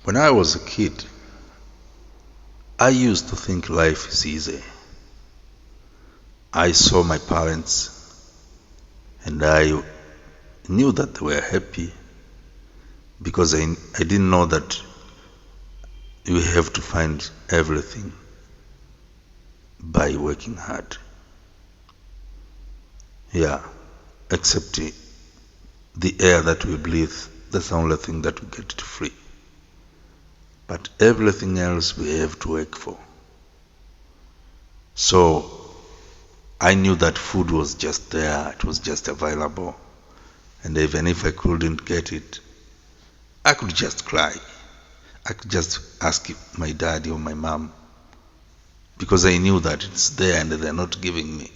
When I was a kid, I used to think life is easy. I saw my parents and I knew that they were happy because I didn't know that you have to find everything by working hard. Yeah, except the air that we breathe, that's the only thing that we get it free. But everything else we have to work for. So I knew that food was just there, it was just available. And even if I couldn't get it, I could just cry. I could just ask my daddy or my mom because I knew that it's there and they're not giving me.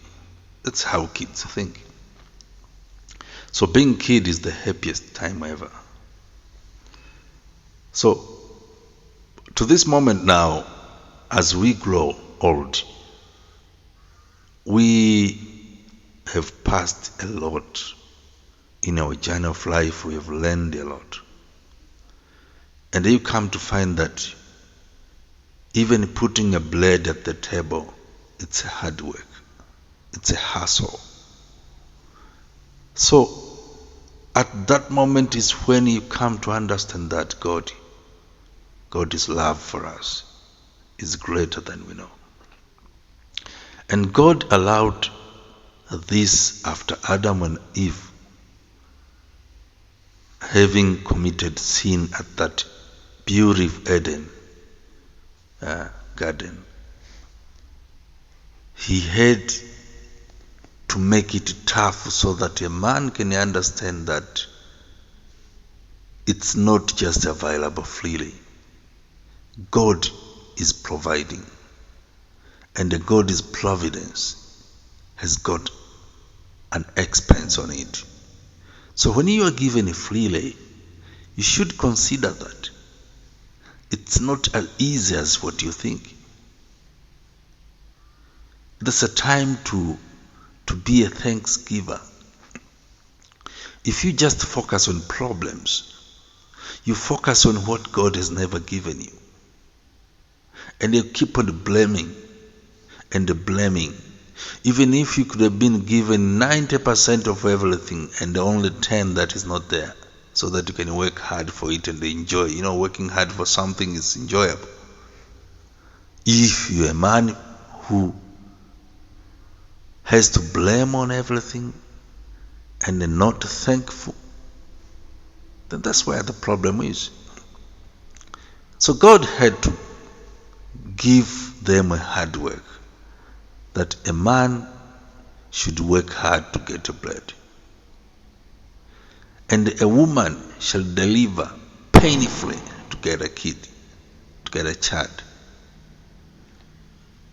That's how kids think. So being kid is the happiest time ever. So to this moment now, as we grow old, we have passed a lot in our journey of life. We have learned a lot. And you come to find that even putting a blade at the table, it's a hard work. It's a hassle. So at that moment is when you come to understand that God's love for us is greater than we know. And God allowed this after Adam and Eve having committed sin at that beauty of Eden garden. He had to make it tough so that a man can understand that it's not just available freely. God is providing, and God's providence has got an expense on it. So when you are given freely, you should consider that it's not as easy as what you think. There's a time to be a thanksgiver. If you just focus on problems, you focus on what God has never given you, and you keep on blaming and blaming, even if you could have been given 90% of everything and only 10 that is not there, so that you can work hard for it and enjoy. You know, working hard for something is enjoyable. If you're a man who has to blame on everything and not thankful, then that's where the problem is. So God had to give them a hard work, that a man should work hard to get a bread, and a woman shall deliver painfully to get a kid, to get a child.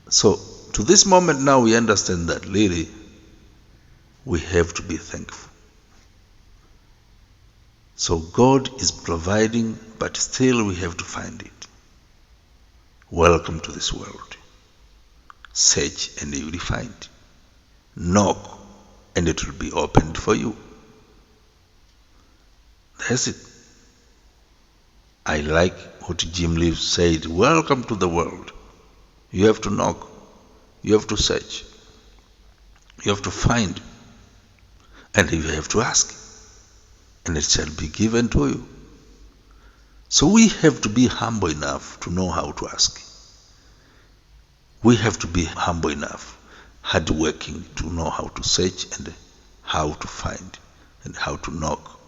So to this moment now we understand that really we have to be thankful. So God is providing, but still we have to find it. Welcome to this world. Search and you will find. Knock and it will be opened for you. That's it. I like what Jim Lee said. Welcome to the world. You have to knock. You have to search. You have to find. And you have to ask. And it shall be given to you. So we have to be humble enough to know how to ask. We have to be humble enough, hardworking, to know how to search and how to find and how to knock.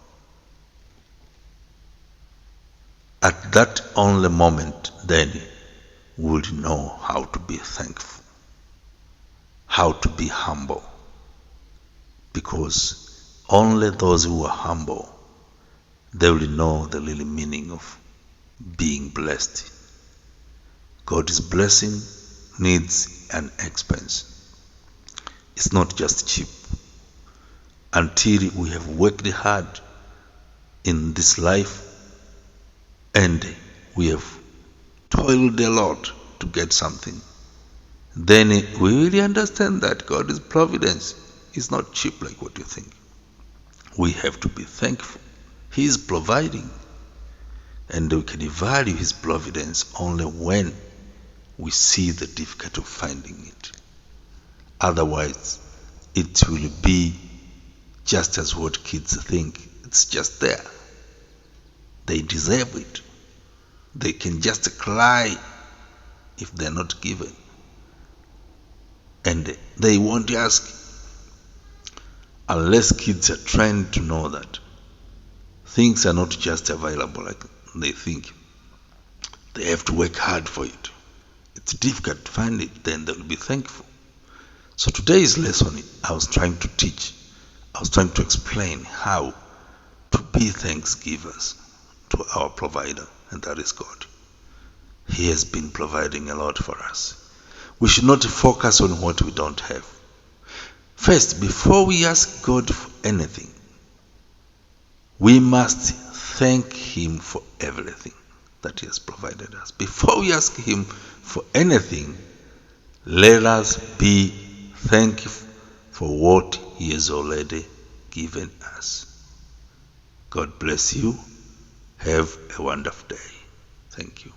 At that only moment, then we will know how to be thankful, how to be humble. Because only those who are humble, they will know the real meaning of being blessed. God's blessing needs an expense. It's not just cheap. Until we have worked hard in this life and we have toiled a lot to get something, then we really understand that God's providence is not cheap like what you think. We have to be thankful. He is providing. And we can value His providence only when we see the difficulty of finding it. Otherwise, it will be just as what kids think. It's just there. They deserve it. They can just cry if they're not given. And they won't ask unless kids are trained to know that things are not just available like they think. They have to work hard for it. It's difficult to find it, then they'll be thankful. So today's lesson, I was trying to teach, I was trying to explain how to be thanksgivers to our provider, and that is God. He has been providing a lot for us. We should not focus on what we don't have. First, before we ask God for anything, we must thank Him for everything that He has provided us. Before we ask Him for anything, let us be thankful for what He has already given us. God bless you. Have a wonderful day. Thank you.